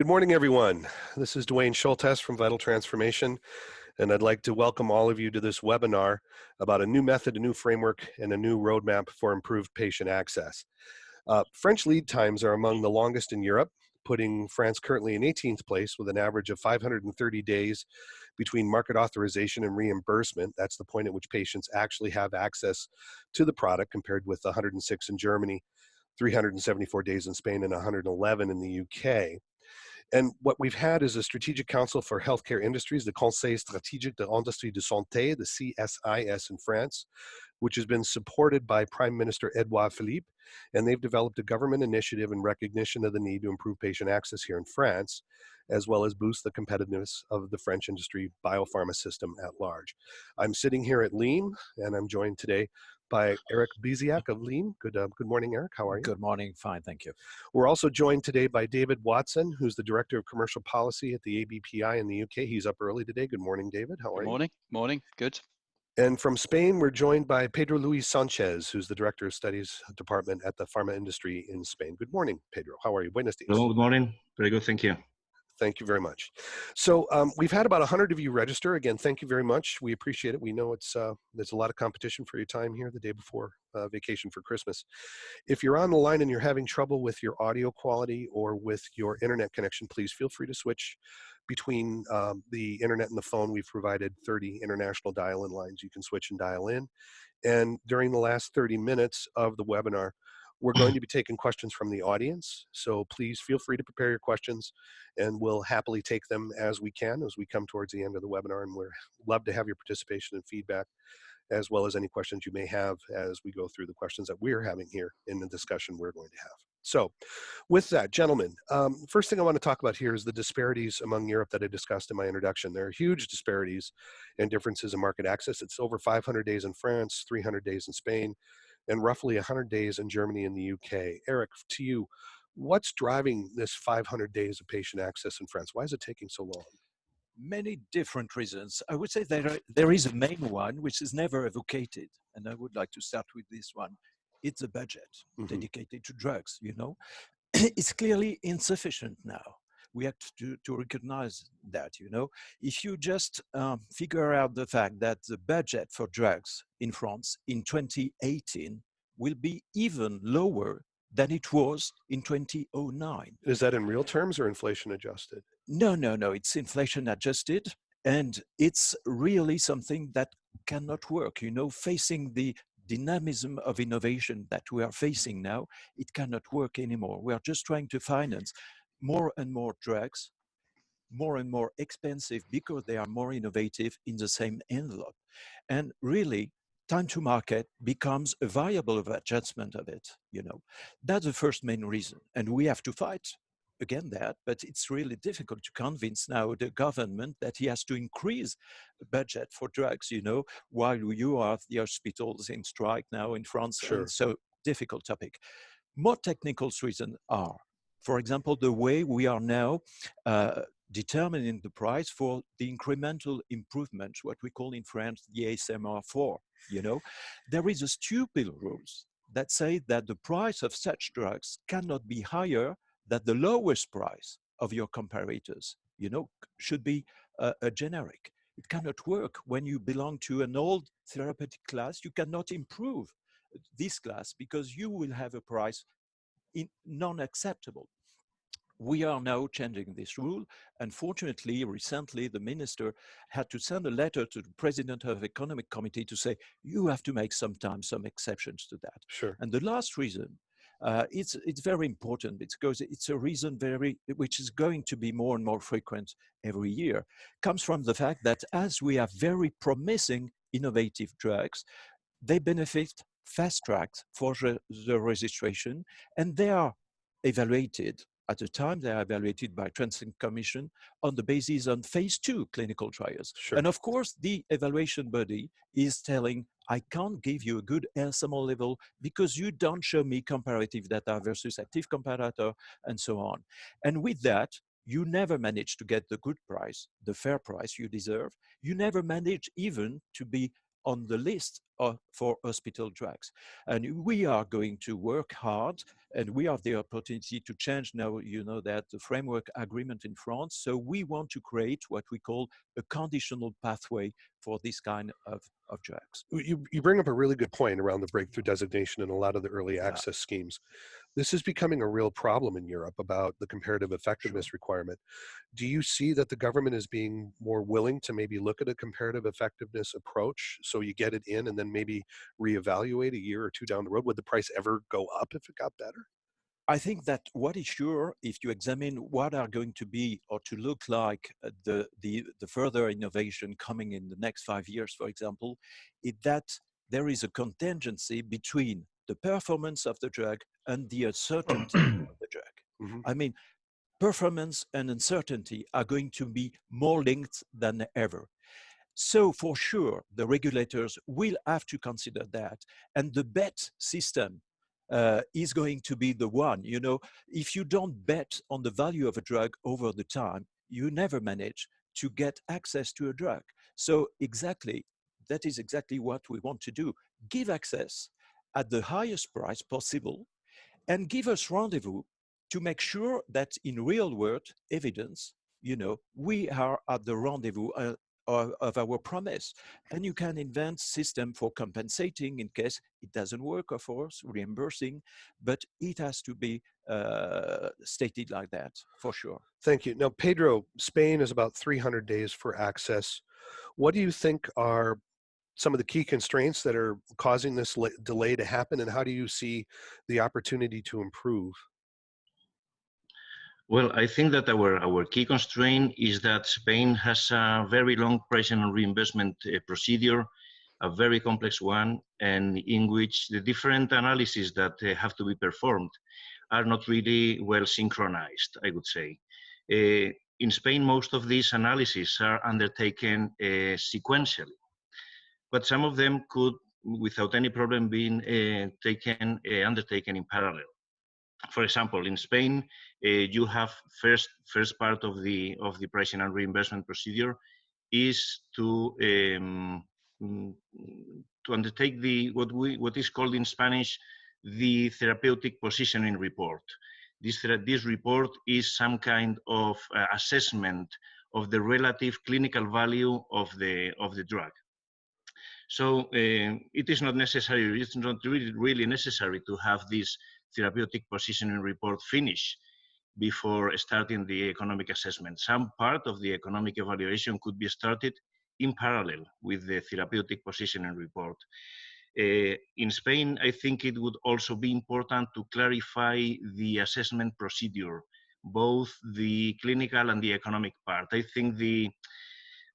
Good morning, everyone. This is Dwayne Schultes from Vital Transformation, and I'd like to welcome all of you to this webinar about a new method, a new framework, and a new roadmap for improved patient access. French lead times are among the longest in Europe, putting France currently in 18th place with an average of 530 days between market authorization and reimbursement. That's the point at which patients actually have access to the product, compared with 106 in Germany, 374 days in Spain, and 111 in the UK. And what we've had is a strategic council for healthcare industries, the Conseil stratégique de l'industrie de santé, the CSIS in France, which has been supported by Prime Minister Édouard Philippe. And they've developed a government initiative in recognition of the need to improve patient access here in France, as well as boost the competitiveness of the French industry biopharma system at large. I'm sitting here at Lean, and I'm joined today by Eric Biziak of Lean. Good morning, Eric. How are you? Good morning. Fine, thank you. We're also joined today by David Watson, who's the Director of Commercial Policy at the ABPI in the UK. He's up early today. Good morning, David. How are you? Morning. Good. And from Spain, we're joined by Pedro Luis Sanchez, who's the Director of Studies Department at the Pharma Industry in Spain. Good morning, Pedro. How are you? Buenos dias. Hello, good morning. Very good, thank you. Thank you very much. So we've had about 100 of you register. Again, thank you very much. We appreciate it. We know there's a lot of competition for your time here the day before vacation for Christmas. If you're on the line and you're having trouble with your audio quality or with your internet connection, please feel free to switch between the internet and the phone. We've provided 30 international dial-in lines. You can switch and dial in. And during the last 30 minutes of the webinar, we're going to be taking questions from the audience, so please feel free to prepare your questions, and we'll happily take them as we can as we come towards the end of the webinar, and we'd love to have your participation and feedback, as well as any questions you may have as we go through the questions that we're having here in the discussion we're going to have. So with that, gentlemen, first thing I want to talk about here is the disparities among Europe that I discussed in my introduction. There are huge disparities and differences in market access. It's over 500 days in France, 300 days in Spain, and roughly 100 days in Germany and the UK. Eric, to you, what's driving this 500 days of patient access in France? Why is it taking so long? Many different reasons. I would say there is a main one which is never advocated, and I would like to start with this one. It's a budget dedicated to drugs, you know. It's clearly insufficient now. We have to recognize that, you know. If you just figure out the fact that the budget for drugs in France in 2018 will be even lower than it was in 2009. Is that in real terms or inflation adjusted? No, it's inflation adjusted, and it's really something that cannot work, you know, facing the dynamism of innovation that we are facing now. It cannot work anymore. We are just trying to finance more and more drugs, more and more expensive because they are more innovative in the same envelope. And really, time to market becomes a variable of adjustment of it, you know. That's the first main reason. And we have to fight again that, but it's really difficult to convince now the government that he has to increase the budget for drugs, you know, while you have the hospitals in strike now in France. Sure. And so difficult topic. More technical reasons are, for example, the way we are now determining the price for the incremental improvement, what we call in France the ASMR4. You know, there is a stupid rules that say that the price of such drugs cannot be higher than the lowest price of your comparators. You know, should be a generic. It cannot work when you belong to an old therapeutic class. You cannot improve this class because you will have a price non-acceptable. We are now changing this rule. Unfortunately, recently, the minister had to send a letter to the president of the economic committee to say, you have to make sometimes some exceptions to that. Sure. And the last reason, it's very important because it's a reason which is going to be more and more frequent every year, comes from the fact that as we have very promising innovative drugs, they benefit fast tracks for the registration, and they are evaluated. At the time, they are evaluated by Transplant Commission on the basis on phase 2 clinical trials. Sure. And of course, the evaluation body is telling, I can't give you a good LSMO level because you don't show me comparative data versus active comparator and so on. And with that, you never manage to get the good price, the fair price you deserve. You never manage even to be on the list for hospital drugs. And we are going to work hard, and we have the opportunity to change now, you know, that the framework agreement in France. So we want to create what we call a conditional pathway for this kind of drugs. You bring up a really good point around the breakthrough designation and a lot of the early Yeah, access schemes. This is becoming a real problem in Europe about the comparative sure. effectiveness requirement. Do you see that the government is being more willing to maybe look at a comparative effectiveness approach so you get it in and then maybe reevaluate a year or two down the road? Would the price ever go up if it got better? I think that what is sure, if you examine what are going to be or to look like the further innovation coming in the next 5 years, for example, is that there is a contingency between the performance of the drug and the uncertainty of the drug. Hmm. I mean, performance and uncertainty are going to be more linked than ever. So for sure, the regulators will have to consider that. And the bet system is going to be the one. You know, if you don't bet on the value of a drug over the time, you never manage to get access to a drug. So exactly, that is exactly what we want to do. Give access at the highest price possible and give us rendezvous to make sure that in real world evidence, you know, we are at the rendezvous of our promise. And you can invent system for compensating in case it doesn't work, of course, reimbursing, but it has to be stated like that for sure. Thank you. Now, Pedro, Spain is about 300 days for access. What do you think are some of the key constraints that are causing this delay to happen, and how do you see the opportunity to improve? Well, I think that our key constraint is that Spain has a very long pricing and reimbursement procedure, a very complex one, and in which the different analyses that have to be performed are not really well synchronized, I would say. In Spain, most of these analyses are undertaken sequentially, but some of them could, without any problem, be undertaken in parallel. For example, in Spain, you have first part of the pricing and reimbursement procedure is mm, to undertake the what is called in Spanish the therapeutic positioning report. This report is some kind of assessment of the relative clinical value of the drug. So it is not necessary, it's not really necessary to have this therapeutic positioning report finished before starting the economic assessment. Some part of the economic evaluation could be started in parallel with the therapeutic positioning report. In Spain, I think it would also be important to clarify the assessment procedure, both the clinical and the economic part. I think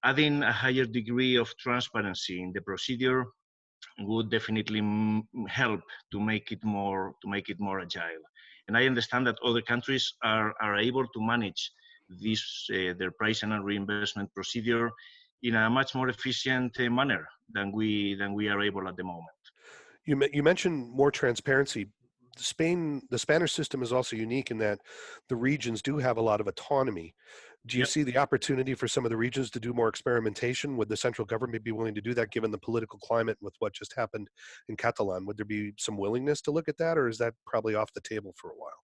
adding a higher degree of transparency in the procedure would definitely help to make it more agile. And I understand that other countries are able to manage this their pricing and reimbursement procedure in a much more efficient manner than we are able at the moment. You mentioned more transparency. The Spanish system is also unique in that the regions do have a lot of autonomy. Do you Yep. see the opportunity for some of the regions to do more experimentation? Would the central government be willing to do that given the political climate with what just happened in Catalan? Would there be some willingness to look at that, or is that probably off the table for a while?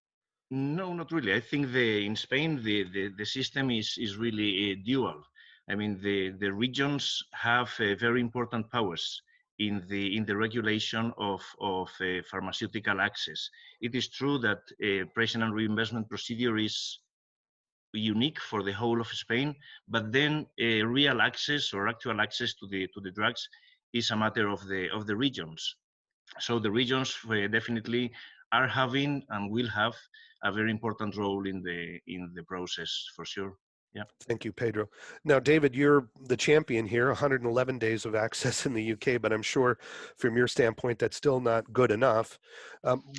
No, not really. I think in Spain the system is really dual. I mean the regions have very important powers in the regulation of pharmaceutical access. It is true that pricing and reimbursement procedure is unique for the whole of Spain, but then real access or actual access to the drugs is a matter of the regions. So the regions definitely are having and will have a very important role in the process for sure. Yeah. Thank you, Pedro. Now, David, you're the champion here, 111 days of access in the UK, but I'm sure from your standpoint, that's still not good enough.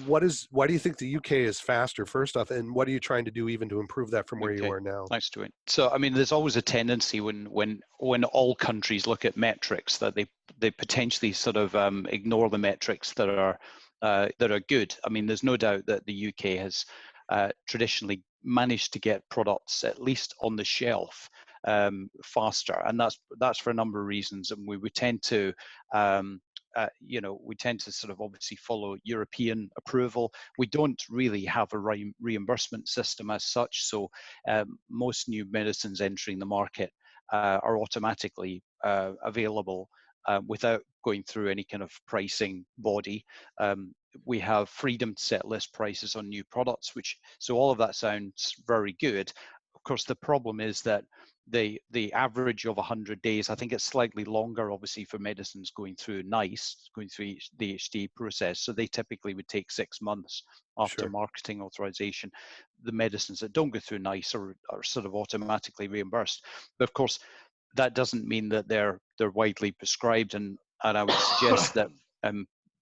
Why do you think the UK is faster, first off, and what are you trying to do even to improve that from where you Okay, are now? thanks, Stuart. So, I mean, there's always a tendency when all countries look at metrics that they potentially sort of ignore the metrics that are good. I mean, there's no doubt that the UK has traditionally managed to get products at least on the shelf faster, and that's for a number of reasons. And we tend to you know, we tend to sort of obviously follow European approval. We don't really have a reimbursement system as such, so most new medicines entering the market are automatically available without going through any kind of pricing body. We have freedom to set list prices on new products, so all of that sounds very good. Of course, the problem is that the average of 100 days, I think it's slightly longer, obviously, for medicines going through NICE, going through the HTA process. So they typically would take 6 months after Sure. marketing authorization. The medicines that don't go through NICE are sort of automatically reimbursed. But of course, that doesn't mean that they're widely prescribed. And I would suggest that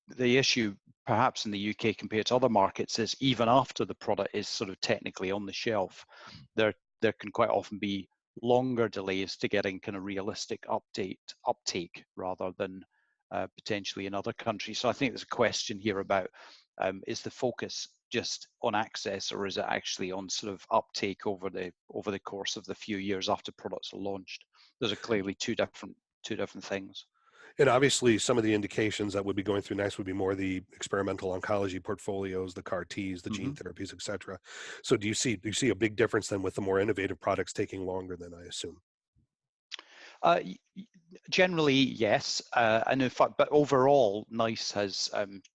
the issue perhaps in the UK compared to other markets is even after the product is sort of technically on the shelf, there can quite often be longer delays to getting kind of realistic uptake rather than potentially in other countries. So I think there's a question here about is the focus just on access, or is it actually on sort of uptake over the course of the few years after products are launched? Those are clearly two different things. And obviously, some of the indications that would be going through NICE would be more the experimental oncology portfolios, the CAR Ts, the gene therapies, et cetera. So do you see a big difference then with the more innovative products taking longer than, I assume? Generally, yes, and in fact, but overall, NICE has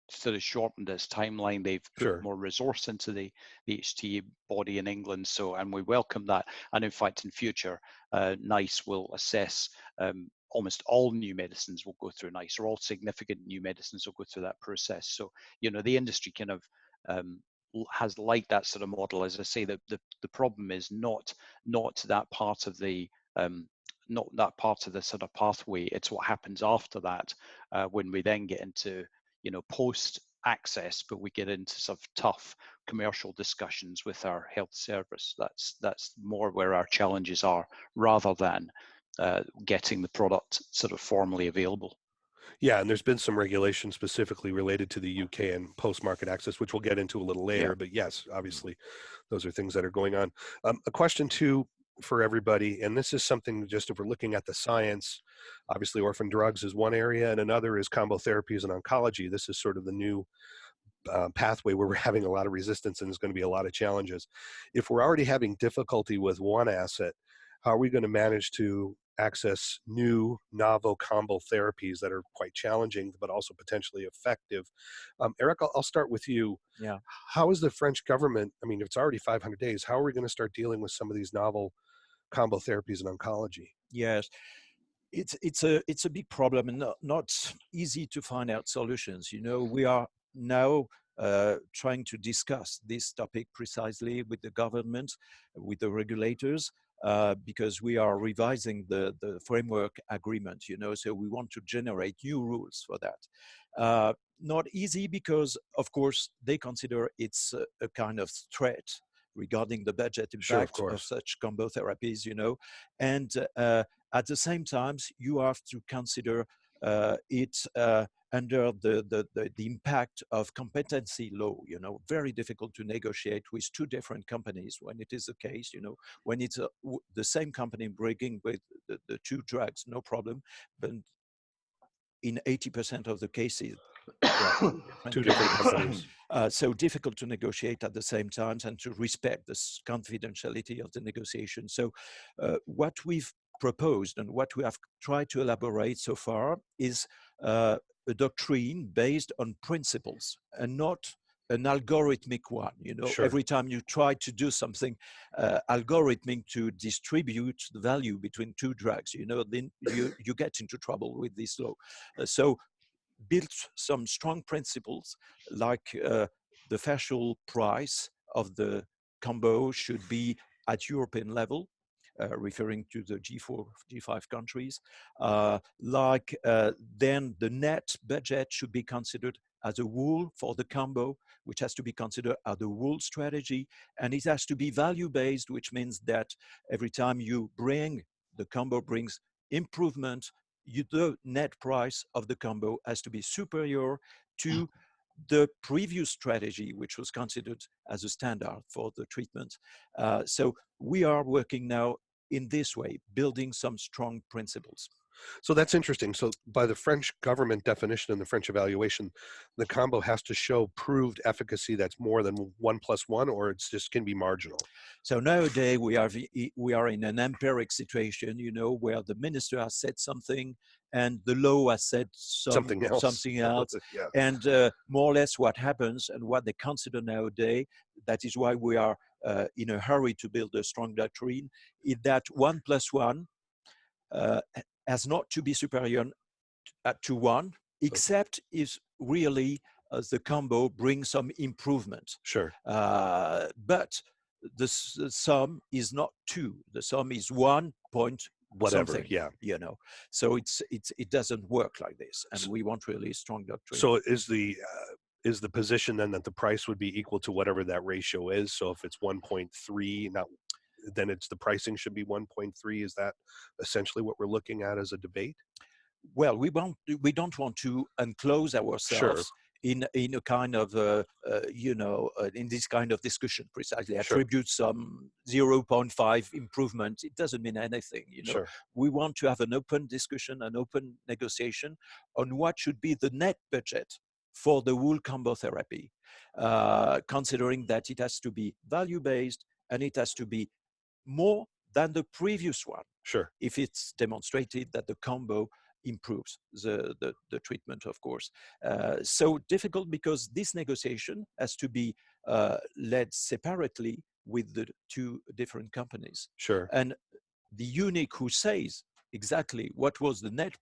sort of shortened its timeline. They've put Sure. more resource into the HTA body in England, and we welcome that. And in fact, in future, NICE will assess almost all new medicines will go through NICE, or all significant new medicines will go through that process. So, you know, the industry kind of has liked that sort of model. As I say, the problem is not that part of the not that part of the sort of pathway. It's what happens after that when we then get into, you know, post access, but we get into sort of tough commercial discussions with our health service. That's more where our challenges are, rather than getting the product sort of formally available. Yeah, and there's been some regulation specifically related to the UK and post-market access, which we'll get into a little later. Yeah. But yes, obviously, those are things that are going on. A question too for everybody, and this is something just if we're looking at the science, obviously orphan drugs is one area, and another is combo therapies and oncology. This is sort of the new pathway where we're having a lot of resistance and there's going to be a lot of challenges. If we're already having difficulty with one asset, how are we going to manage to access new novel combo therapies that are quite challenging but also potentially effective? Eric, I'll start with you. Yeah. How is the French government, I mean, it's already 500 days, how are we going to start dealing with some of these novel combo therapies in oncology? Yes. It's a big problem, and not easy to find out solutions. You know, we are now trying to discuss this topic precisely with the government, with the regulators, because we are revising the framework agreement. You know, so we want to generate new rules for that. Not easy because, of course, they consider it's a kind of threat regarding the budget Sure, of impact of course. such combo therapies. You know, and at the same time, you have to consider it under the impact of competency law. You know, very difficult to negotiate with two different companies when it is the case. You know, when it's the same company bringing with the two drugs, no problem, but in 80% of the cases, Two different companies. So difficult to negotiate at the same time and to respect the confidentiality of the negotiation. So what we've proposed and what we have tried to elaborate so far is a doctrine based on principles and not an algorithmic one. You know, Sure. every time you try to do something algorithmic to distribute the value between two drugs, you know, then you get into trouble with this law. So built some strong principles like the threshold price of the combo should be at European level, referring to the G4, G5 countries. Then the net budget should be considered as a whole for the combo, which has to be considered as the whole strategy. And it has to be value-based, which means that every time you bring, the combo brings improvement, the net price of the combo has to be superior to the previous strategy, which was considered as a standard for the treatment. So we are working now in this way, building some strong principles. So that's interesting. So by the French government definition and the French evaluation, the combo has to show proved efficacy that's more than 1+1, or it's just can be marginal. So nowadays we are in an empiric situation, you know, where the minister has said something and the law has said Something else. something else, Yeah. and more or less what happens and what they consider nowadays. That is why we are in a hurry to build a strong doctrine. Is that 1+1 has not to be superior to 1, except if really the combo brings some improvement. Sure. But the sum is not 2. The sum is 1 point Whatever. something. Yeah. You know, so it doesn't work like this, and we want really strong doctrine. So is the position then that the price would be equal to whatever that ratio is? So if it's 1.3, then it's the pricing should be 1.3. Is that essentially what we're looking at as a debate? Well, we don't want to enclose ourselves in a kind of in this kind of discussion, precisely attribute some 0.5 improvement. It doesn't mean anything, you know. We want to have an open discussion, an open negotiation on what should be the net budget for the whole combo therapy, considering that it has to be value-based and it has to be more than the previous one. If it's demonstrated that the combo improves the treatment, of course. So difficult because this negotiation has to be led separately with the 2 different companies. And the unique who says exactly what was the net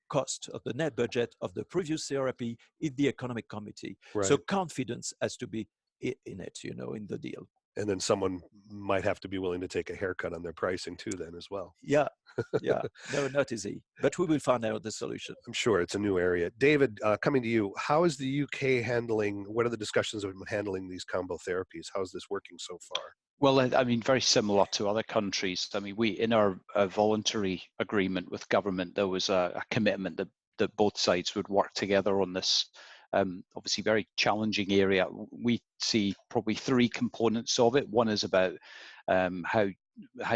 cost of the net budget of the previous therapy is the economic committee. So confidence has to be in it, you know, in the deal. And then someone might have to be willing to take a haircut on their pricing too then as well. Yeah. No, not easy, but we will find out the solution. I'm sure it's a new area. David, coming to you, how is the UK what are the discussions of handling these combo therapies? How is this working so far? Well, I mean, very similar to other countries. I mean, in our voluntary agreement with government, there was a commitment that both sides would work together on this obviously very challenging area. We see probably 3 components of it. One is about how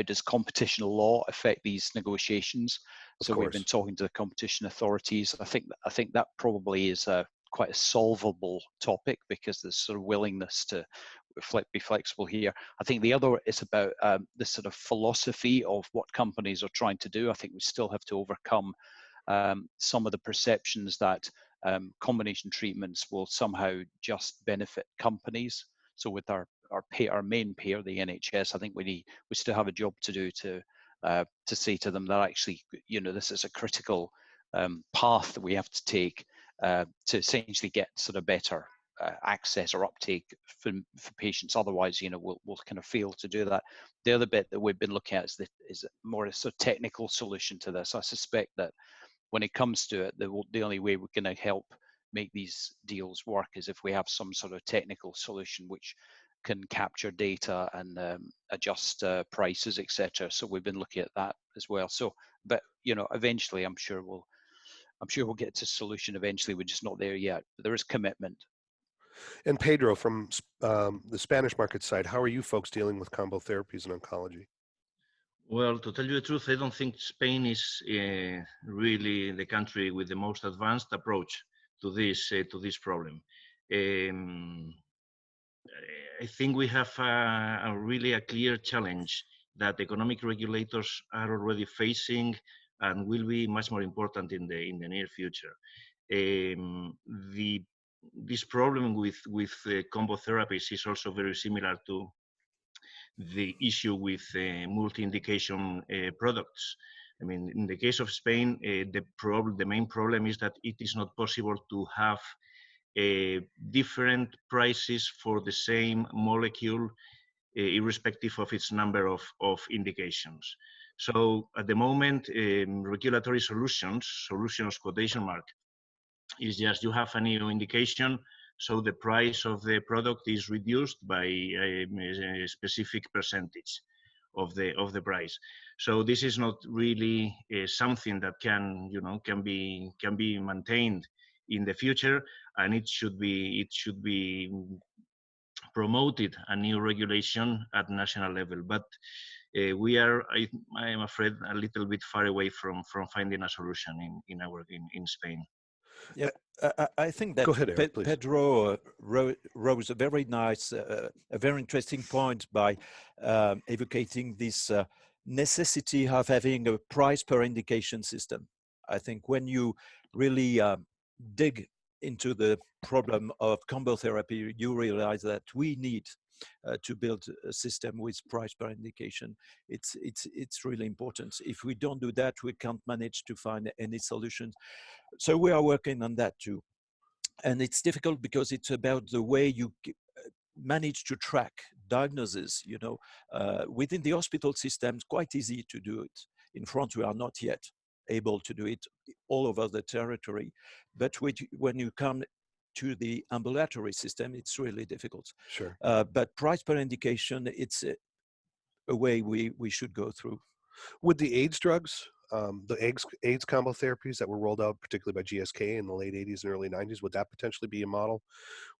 does competition law affect these negotiations? So we've been talking to the competition authorities. I think that probably is quite a solvable topic because there's sort of willingness to be flexible here. I think the other is about this sort of philosophy of what companies are trying to do. I think we still have to overcome some of the perceptions that combination treatments will somehow just benefit companies. So with our main payer, the NHS, I think we still have a job to do to say to them that actually, you know, this is a critical path that we have to take to essentially get sort of better access or uptake for patients. Otherwise, you know, we'll kind of fail to do that. The other bit that we've been looking at is more a sort of technical solution to this. I suspect that when it comes to it, the only way we're going to help make these deals work is if we have some sort of technical solution which can capture data and adjust prices, etc. So we've been looking at that as well. So, but you know, eventually, I'm sure we'll get to a solution eventually. We're just not there yet. But there is commitment. And Pedro, from the Spanish market side, how are you folks dealing with combo therapies in oncology? Well, to tell you the truth, I don't think Spain is really the country with the most advanced approach to this problem. I think we have really a clear challenge that economic regulators are already facing and will be much more important in the near future. This problem with combo therapies is also very similar to the issue with multi-indication products. I mean, in the case of Spain, the main problem is that it is not possible to have different prices for the same molecule, irrespective of its number of indications. So at the moment, regulatory solutions quotation mark, is just you have a new indication, so the price of the product is reduced by a specific percentage of the price. So this is not really something that can be maintained in the future, and it should be promoted a new regulation at national level. But we are, I am afraid, a little bit far away from finding a solution in Spain. Yeah, I think that Go ahead, Eric, please. Pedro rose a very nice, a very interesting point by evocating this necessity of having a price per indication system. I think when you really dig into the problem of combo therapy, you realize that we need to build a system with price per indication. It's really important. If we don't do that, we can't manage to find any solutions. So we are working on that too. And it's difficult because it's about the way you manage to track diagnosis, within the hospital system. It's quite easy to do it. In France, we are not yet able to do it all over the territory. But when you come to the ambulatory system, it's really difficult. Sure. But price per indication, it's a way we should go through. With the AIDS drugs, the AIDS combo therapies that were rolled out, particularly by GSK in the late 80s and early 90s, would that potentially be a model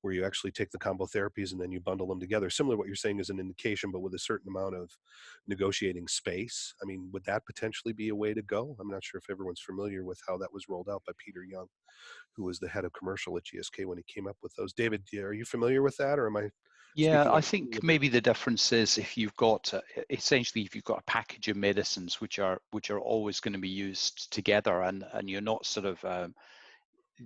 where you actually take the combo therapies and then you bundle them together? Similar to what you're saying is an indication, but with a certain amount of negotiating space. I mean, would that potentially be a way to go? I'm not sure if everyone's familiar with how that was rolled out by Peter Young, who was the head of commercial at GSK when he came up with those. David, are you familiar with that, or am I? Yeah, I think maybe the difference is if you've got essentially if you've got a package of medicines which are always going to be used together, and you're not sort of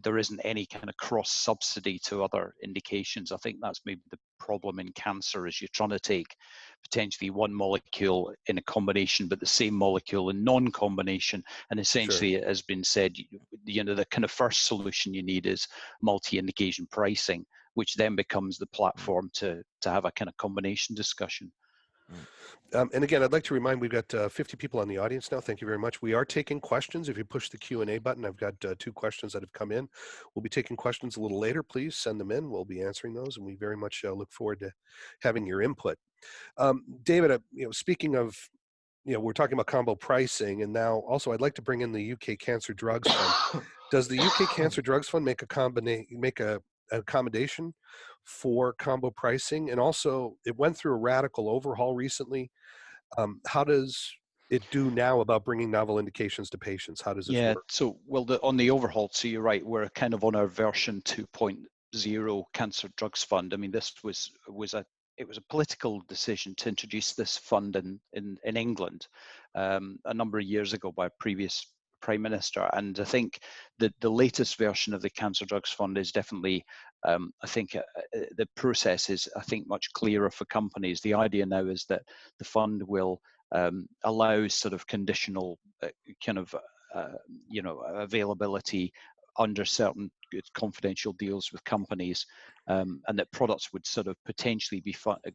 there isn't any kind of cross subsidy to other indications. I think that's maybe the problem in cancer, is you're trying to take potentially one molecule in a combination, but the same molecule in non-combination. And essentially, Sure. it has been said, the kind of first solution you need is multi-indication pricing, which then becomes the platform to have a kind of combination discussion. And again, I'd like to remind, we've got 50 people on the audience now. Thank you very much. We are taking questions. If you push the Q&A button, I've got 2 questions that have come in. We'll be taking questions a little later. Please send them in. We'll be answering those, and we very much look forward to having your input. David, speaking of, we're talking about combo pricing, and now also I'd like to bring in the UK Cancer Drugs Fund. Does the UK Cancer Drugs Fund make a accommodation for combo pricing? And also, it went through a radical overhaul recently. How does it do now about bringing novel indications to patients? How does it work? So, well, on the overhaul, so you're right, we're kind of on our version 2.0 Cancer Drugs Fund. I mean, this was a political decision to introduce this fund in England a number of years ago by a previous Prime Minister. And I think that the latest version of the Cancer Drugs Fund is definitely, I think the process is, I think, much clearer for companies. The idea now is that the fund will allow sort of conditional availability under certain confidential deals with companies, and that products would sort of potentially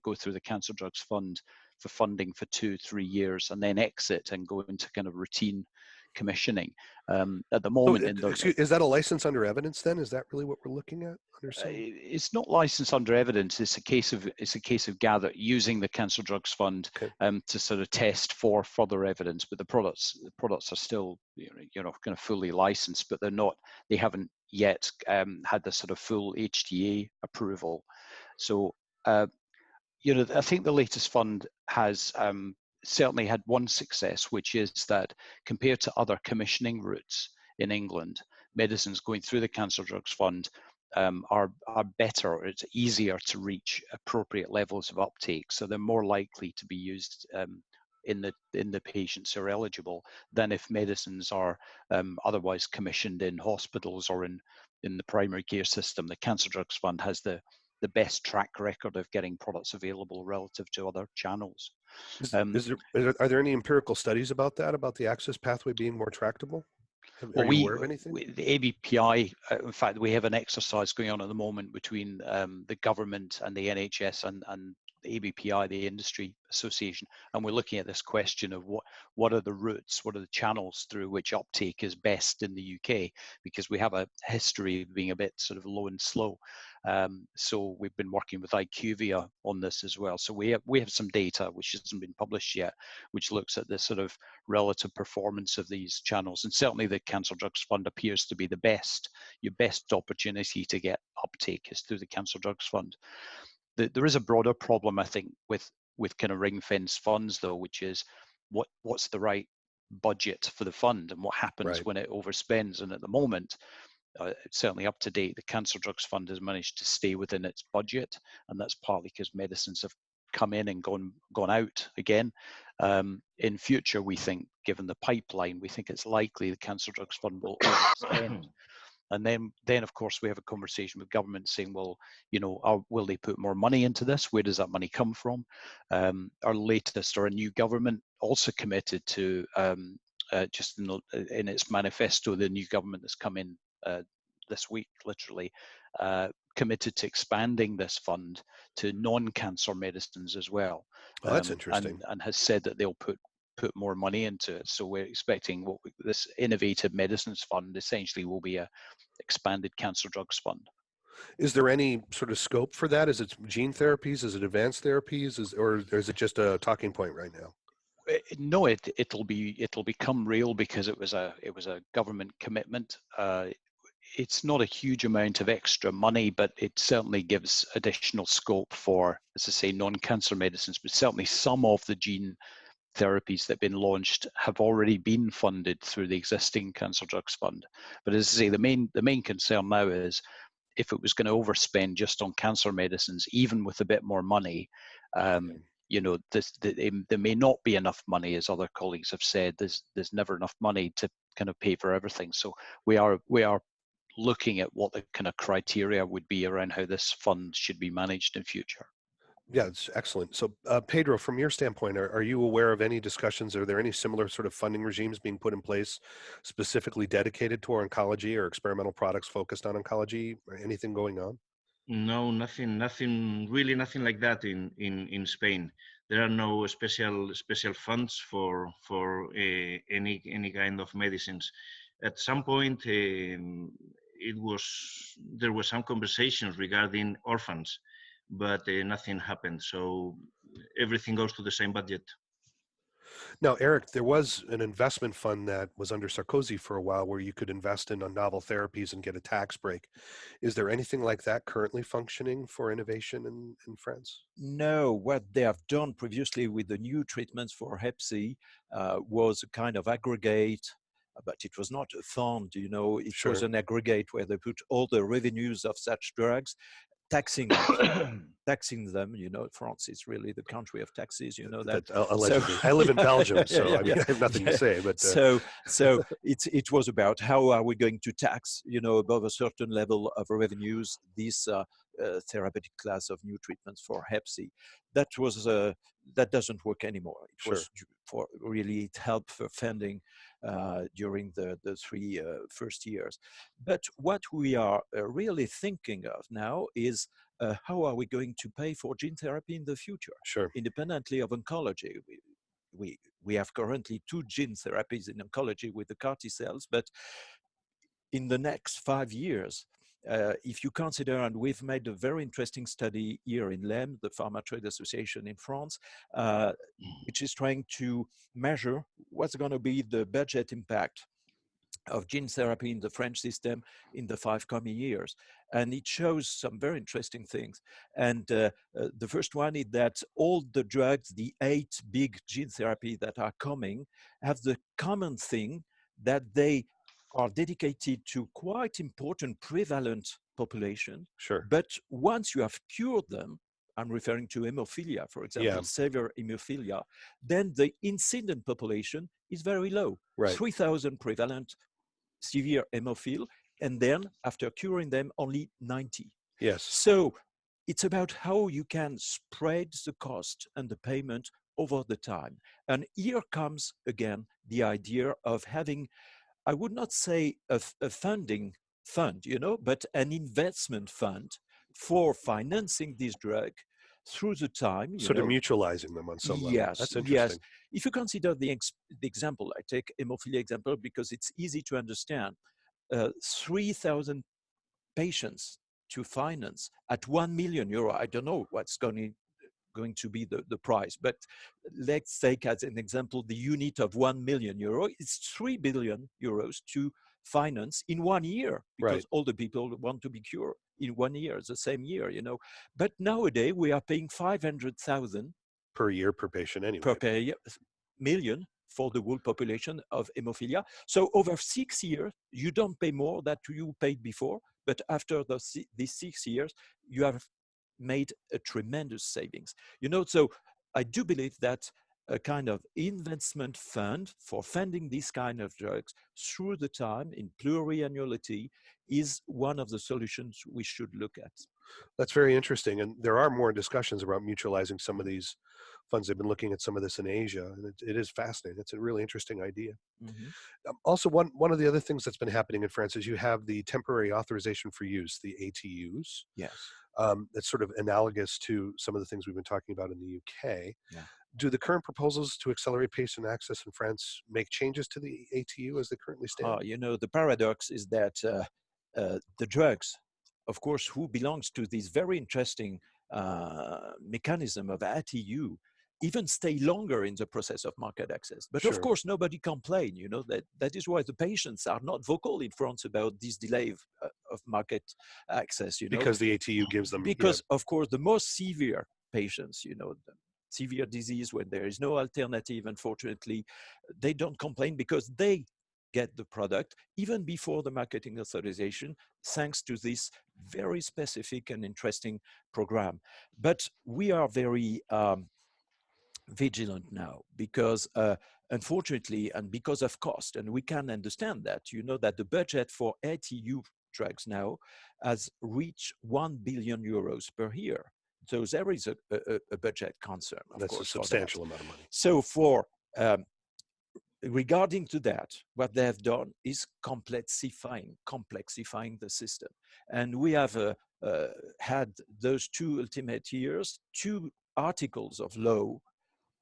go through the Cancer Drugs Fund for funding for 2-3 years and then exit and go into kind of routine commissioning. At the moment, is that a license under evidence then? Is that really what we're looking at? It's not license under evidence. It's a case of using the Cancer Drugs Fund to sort of test for further evidence. But the products are still kind of fully licensed, but they haven't yet had the sort of full HTA approval. So I think the latest fund has certainly had one success, which is that compared to other commissioning routes in England, medicines going through the Cancer Drugs Fund are better, or it's easier to reach appropriate levels of uptake. So they're more likely to be used in the patients who are eligible than if medicines are otherwise commissioned in hospitals or in the primary care system. The Cancer Drugs Fund has the best track record of getting products available relative to other channels. Are there any empirical studies about that, about the access pathway being more tractable? Are you aware of anything? The ABPI, in fact, we have an exercise going on at the moment between the government and the NHS and the ABPI, the industry association, and we're looking at this question of what are the routes, what are the channels through which uptake is best in the UK, because we have a history of being a bit sort of low and slow. So we've been working with IQVIA on this as well. So we have some data which hasn't been published yet, which looks at the sort of relative performance of these channels. And certainly the Cancer Drugs Fund appears to be your best opportunity to get uptake is through the Cancer Drugs Fund. There is a broader problem, I think, with kind of ring fence funds, though, which is what's the right budget for the fund and what happens Right. when it overspends. And at the moment, certainly up to date, the Cancer Drugs Fund has managed to stay within its budget, and that's partly because medicines have come in and gone out again. In future, we think, given the pipeline, we think it's likely the Cancer Drugs Fund will overspend. And then of course, we have a conversation with government saying, well, will they put more money into this? Where does that money come from? Our new government also committed to, just in its manifesto, the new government that's come in this week, literally, committed to expanding this fund to non-cancer medicines as well. Oh, that's interesting. And has said that they'll put more money into it. So we're expecting this innovative medicines fund essentially will be a expanded cancer drugs fund. Is there any sort of scope for that? Is it gene therapies? Is it advanced therapies? Or is it just a talking point right now? No, it'll become real because it was a government commitment. It's not a huge amount of extra money, but it certainly gives additional scope for, as I say, non-cancer medicines. But certainly some of the gene therapies that have been launched have already been funded through the existing Cancer Drugs Fund. But as I say, the main concern now is if it was going to overspend just on cancer medicines, even with a bit more money, there may not be enough money, as other colleagues have said. There's never enough money to kind of pay for everything. So we are looking at what the kind of criteria would be around how this fund should be managed in future. Yeah, it's excellent. So, Pedro, from your standpoint, are you aware of any discussions? Are there any similar sort of funding regimes being put in place specifically dedicated to oncology or experimental products focused on oncology? Or anything going on? No, really nothing like that in Spain. There are no special funds for any kind of medicines. At some point, there were some conversations regarding orphans, but nothing happened. So everything goes to the same budget. Now, Eric, there was an investment fund that was under Sarkozy for a while where you could invest in novel therapies and get a tax break. Is there anything like that currently functioning for innovation in France? No, what they have done previously with the new treatments for Hep C was a kind of aggregate, but it was not a fund, it Sure. was an aggregate where they put all the revenues of such drugs, taxing them. France is really the country of taxes. That. Allegedly. So, I live in Belgium, so yeah, I mean, I have nothing to say. But so it was about how are we going to tax, above a certain level of revenues, this therapeutic class of new treatments for Hep C. That doesn't work anymore. It Sure. was for really it helped for funding during the three first years. But what we are really thinking of now is how are we going to pay for gene therapy in the future, Sure. independently of oncology. We have currently 2 gene therapies in oncology with the CAR T cells, but in the next 5 years, if you consider, and we've made a very interesting study here in LEM, the Pharma Trade Association in France, which is trying to measure what's going to be the budget impact of gene therapy in the French system in the 5 coming years. And it shows some very interesting things. And the first one is that all the drugs, the 8 big gene therapy that are coming, have the common thing that they are dedicated to quite important prevalent population. Sure. But once you have cured them, I'm referring to hemophilia, for example, severe hemophilia, then the incident population is very low. Right. 3,000 prevalent severe hemophile, and then after curing them, only 90. Yes. So it's about how you can spread the cost and the payment over the time. And here comes again the idea of having, I would not say a funding fund, but an investment fund for financing this drug through the time. Sort of mutualizing them on some level. Yes, That's interesting. yes. If you consider the example, I take hemophilia example because it's easy to understand. 3,000 patients to finance at €1 million. I don't know what's going to be the price, but let's take as an example the unit of €1 million. It's €3 billion to finance in 1 year, because Right. all the people want to be cured in 1 year, the same year, you know. But nowadays we are paying 500,000 Per year per patient anyway. per million for the whole population of hemophilia. So over 6 years, you don't pay more than you paid before, but after these 6 years, you have made a tremendous savings. You know, so I do believe that a kind of investment fund for funding these kind of drugs through the time in pluriannuality is one of the solutions we should look at. That's very interesting. And there are more discussions about mutualizing some of these funds. They've been looking at some of this in Asia, and it is fascinating. It's a really interesting idea. Mm-hmm. Also, one of the other things that's been happening in France is you have the temporary authorization for use, the ATUs. Yes. That's sort of analogous to some of the things we've been talking about in the UK. Yeah. Do the current proposals to accelerate patient access in France make changes to the ATU as they currently stand? You know, the paradox is that the drugs, of course, who belongs to this very interesting mechanism of ATU, even stay longer in the process of market access. But of Sure. course, nobody complain. You know, that is why the patients are not vocal in France about this delay of market access. You know, Because the ATU gives them, because of course the most severe patients, you know, the severe disease when there is no alternative, unfortunately, they don't complain because they get the product even before the marketing authorization, thanks to this very specific and interesting program. But we are very vigilant now because unfortunately, and because of cost, and we can understand that, you know, that the budget for ATU drugs now has reached 1 billion euros per year. So there is a budget concern, of that's a course, substantial amount of money. so for regarding to that, what they have done is complexifying the system. And we have had those 2 ultimate years, 2 articles of law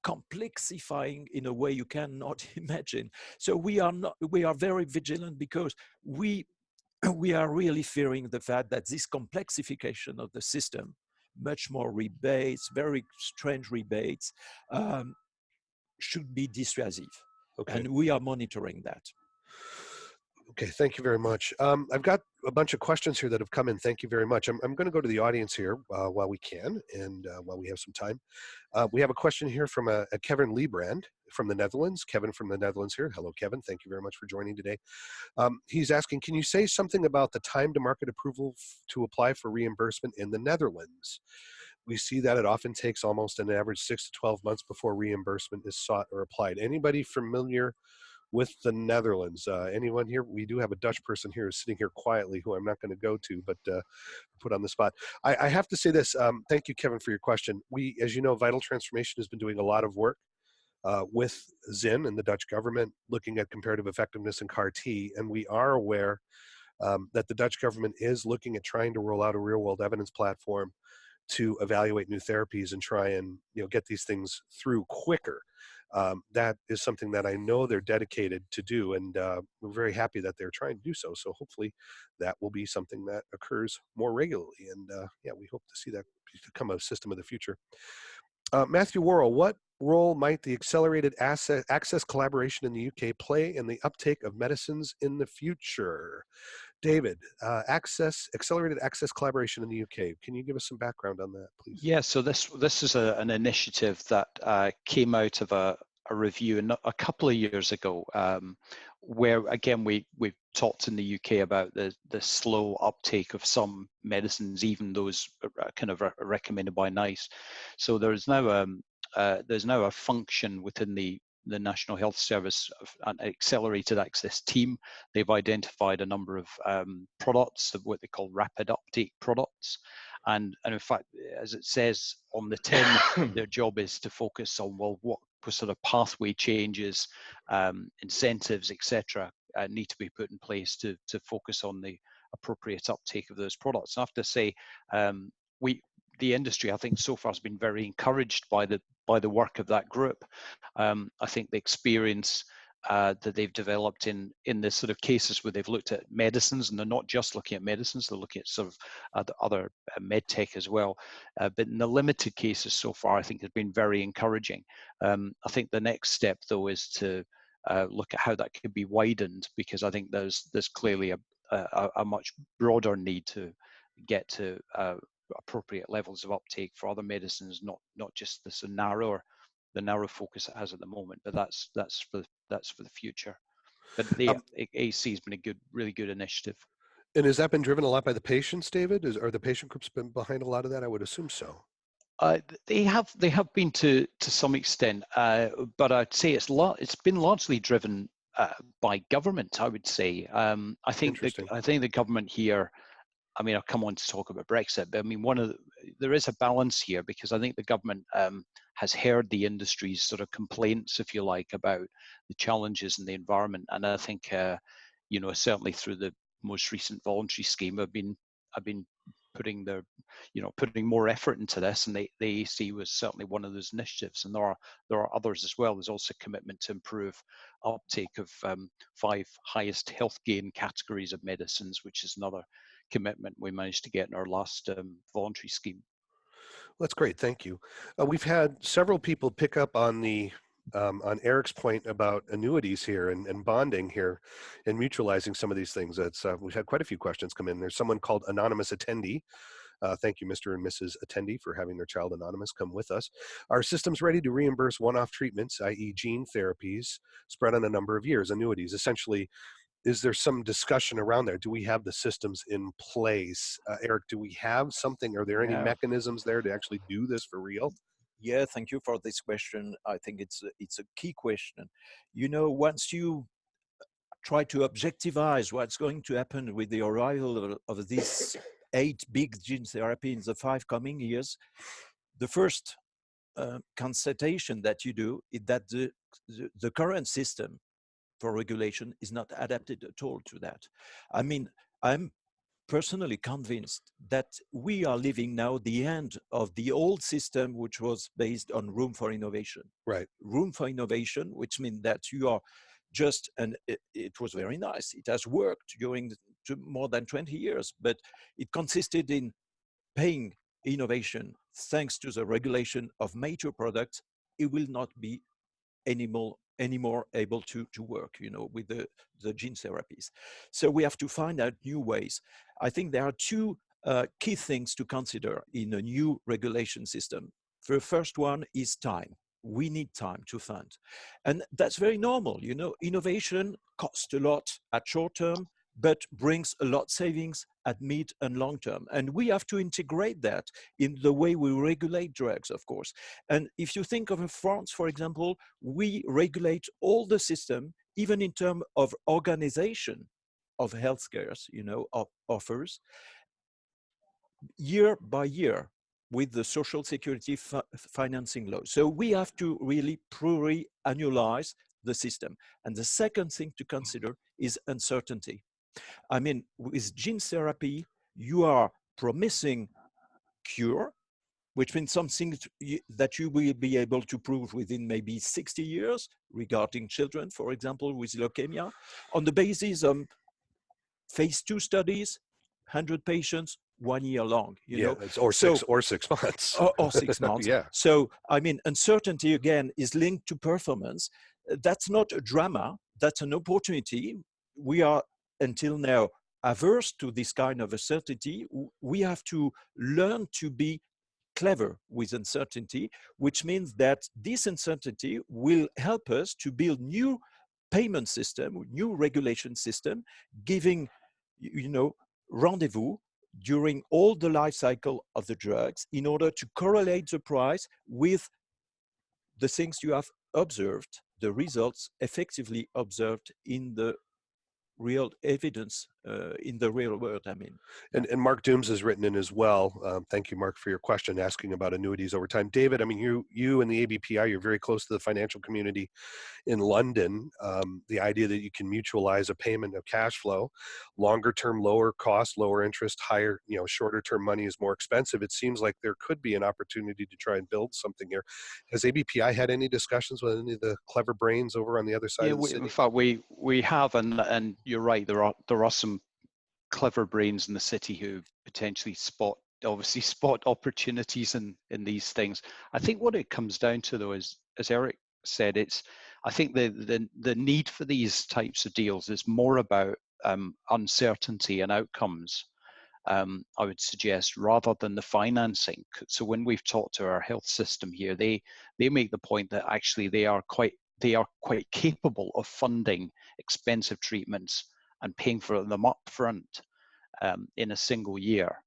complexifying in a way you cannot imagine. So we are very vigilant because we are really fearing the fact that this complexification of the system, much more rebates, very strange rebates, should be dissuasive. Okay. And we are monitoring that. Okay, thank you very much. I've got a bunch of questions here that have come in. Thank you very much. I'm going to go to the audience here while we can and while we have some time. We have a question here from a Kevin Liebrand from the Netherlands. Kevin from the Netherlands here. Hello, Kevin. Thank you very much for joining today. He's asking, can you say something about the time to market approval to apply for reimbursement in the Netherlands? We see that it often takes almost an average 6 to 12 months before reimbursement is sought or applied. Anybody familiar with the Netherlands? Anyone here? We do have a Dutch person here who's sitting here quietly who I'm not going to go to, but put on the spot. I have to say this. Thank you, Kevin, for your question. We, as you know, Vital Transformation has been doing a lot of work with ZIN and the Dutch government looking at comparative effectiveness in CAR-T, and we are aware that the Dutch government is looking at trying to roll out a real-world evidence platform to evaluate new therapies and try and get these things through quicker. That is something that I know they're dedicated to do, and we're very happy that they're trying to do so. So hopefully that will be something that occurs more regularly, and yeah, we hope to see that become a system of the future. Matthew Worrell, what role might the accelerated access collaboration in the UK play in the uptake of medicines in the future? David, accelerated access collaboration in the UK. Can you give us some background on that, please? Yeah, so this is an initiative that came out of a review a couple of years ago, where again we've talked in the UK about the slow uptake of some medicines, even those kind of recommended by NICE. So there's now a function within the National Health Service of an accelerated access team. They've identified a number of products, of what they call rapid uptake products. And in fact, as it says on the tin, their job is to focus on, well, what sort of pathway changes, incentives, etc., need to be put in place to focus on the appropriate uptake of those products. And I have to say, the industry, I think, so far has been very encouraged by the work of that group. I think the experience that they've developed in the sort of cases where they've looked at medicines, and they're not just looking at medicines, they're looking at sort of other med tech as well. But in the limited cases so far, I think has been very encouraging. I think the next step, though, is to look at how that could be widened, because I think there's clearly a much broader need to get to appropriate levels of uptake for other medicines, not just the narrow focus it has at the moment, but that's for the future. But the Um, AC has been a really good initiative. and has that been driven a lot by the patients, David? Are the patient groups been behind a lot of that? I would assume so. They have been to some extent, but I'd say it's been largely driven by government. I would say. I think Interesting. the government here. I mean, I'll come on to talk about Brexit, but I mean, there is a balance here, because I think the government has heard the industry's sort of complaints, if you like, about the challenges in the environment, and I think certainly through the most recent voluntary scheme, I've been putting more effort into this, and the AC was certainly one of those initiatives, and there are others as well. There's also a commitment to improve uptake of 5 highest health gain categories of medicines, which is another commitment we managed to get in our last voluntary scheme. That's great. Thank you. We've had several people pick up on on Eric's point about annuities here and bonding here and mutualizing some of these things. We've had quite a few questions come in. There's someone called Anonymous Attendee. Thank you, Mr. and Mrs. Attendee, for having their child anonymous come with us. Are systems ready to reimburse one-off treatments, i.e. gene therapies, spread on a number of years, annuities? Essentially, is there some discussion around there? Do we have the systems in place? Eric, do we have something? Are there any Yeah. mechanisms there to actually do this for real? Yeah, thank you for this question. I think it's a key question. You know, once you try to objectivize what's going to happen with the arrival of these 8 big gene therapy in the 5 coming years, the first constatation that you do is that the current system for regulation is not adapted at all to that. I mean, I'm personally convinced that we are living now the end of the old system, which was based on room for innovation. Right. Room for innovation, which means that you are just, and it was very nice. It has worked during more than 20 years, but it consisted in paying innovation thanks to the regulation of major products. It will not be anymore able to work, with the gene therapies. So we have to find out new ways. I think there are 2 key things to consider in a new regulation system. The first one is time. We need time to fund. And that's very normal. Innovation costs a lot at short term, but brings a lot savings at mid and long term. And we have to integrate that in the way we regulate drugs, of course. And if you think of France, for example, we regulate all the system, even in terms of organization of healthcare, of offers, year by year with the social security financing law. So we have to really pluri-annualize the system. And the second thing to consider is uncertainty. I mean, with gene therapy, you are promising cure, which means something that you will be able to prove within maybe 60 years regarding children, for example, with leukemia, on the basis of phase 2 studies, 100 patients, 1 year long, or 6 months. Or 6 months. Yeah. So, I mean, uncertainty, again, is linked to performance. That's not a drama. That's an opportunity. We are, until now, averse to this kind of uncertainty. We have to learn to be clever with uncertainty, which means that this uncertainty will help us to build new payment system, new regulation system, giving, rendezvous during all the life cycle of the drugs in order to correlate the price with the things you have observed, the results effectively observed in the real evidence in the real world, I mean. And Mark Dooms has written in as well. Thank you, Mark, for your question, asking about annuities over time. David, I mean, you and the ABPI, you're very close to the financial community in London. The idea that you can mutualize a payment of cash flow, longer term, lower cost, lower interest, higher, shorter term money is more expensive. It seems like there could be an opportunity to try and build something here. Has ABPI had any discussions with any of the clever brains over on the other side of the city? In fact, we have, and you're right. There are some clever brains in the city who potentially spot opportunities in these things. I think what it comes down to, though, is, as Eric said, I think the need for these types of deals is more about uncertainty and outcomes. I would suggest, rather than the financing. So when we've talked to our health system here, they make the point that actually they are quite capable of funding expensive treatments and paying for them up front in a single year.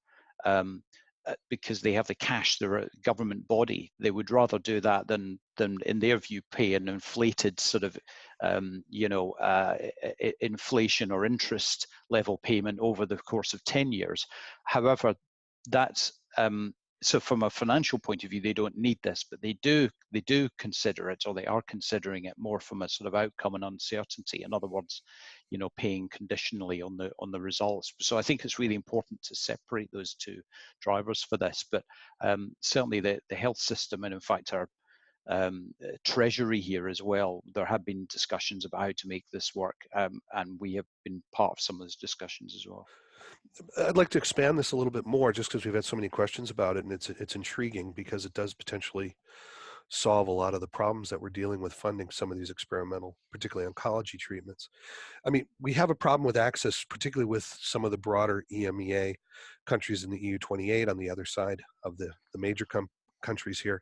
Because they have the cash, they're a government body. They would rather do that than in their view, pay an inflated sort of, inflation or interest level payment over the course of 10 years. However, that's, so from a financial point of view, they don't need this, but they do consider it, or they are considering it more from a sort of outcome and uncertainty. In other words, paying conditionally on the results. So I think it's really important to separate those two drivers for this. But certainly the health system, and in fact our treasury here as well, there have been discussions about how to make this work, and we have been part of some of those discussions as well. I'd like to expand this a little bit more, just because we've had so many questions about it, and it's intriguing because it does potentially solve a lot of the problems that we're dealing with funding some of these experimental, particularly oncology treatments. I mean, we have a problem with access, particularly with some of the broader EMEA countries in the EU28 on the other side of the major countries here.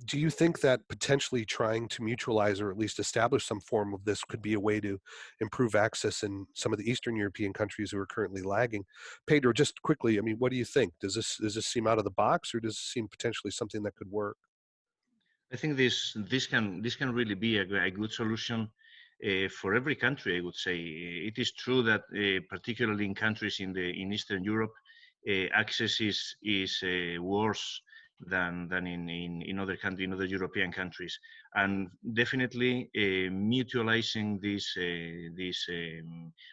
Do you think that potentially trying to mutualize or at least establish some form of this could be a way to improve access in some of the Eastern European countries who are currently lagging? Pedro, just quickly, I mean, what do you think? Does this seem out of the box, or does it seem potentially something that could work? I think this can really be a good solution for every country. I would say it is true that particularly in countries in Eastern Europe, access is worse than in other countries, in other European countries, and definitely mutualizing this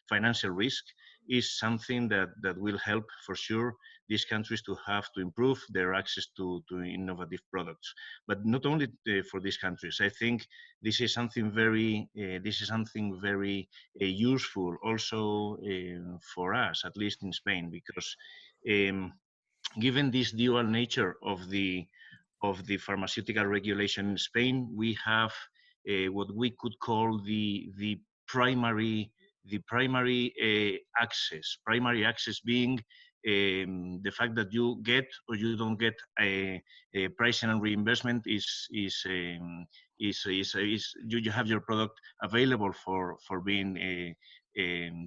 financial risk is something that will help for sure these countries to have to improve their access to innovative products. But not only for these countries, I think this is something very useful also for us, at least in Spain, because given this dual nature of the pharmaceutical regulation in Spain, we have what we could call the primary access. Primary access being the fact that you get or you don't get a pricing and reimbursement is you have your product available for being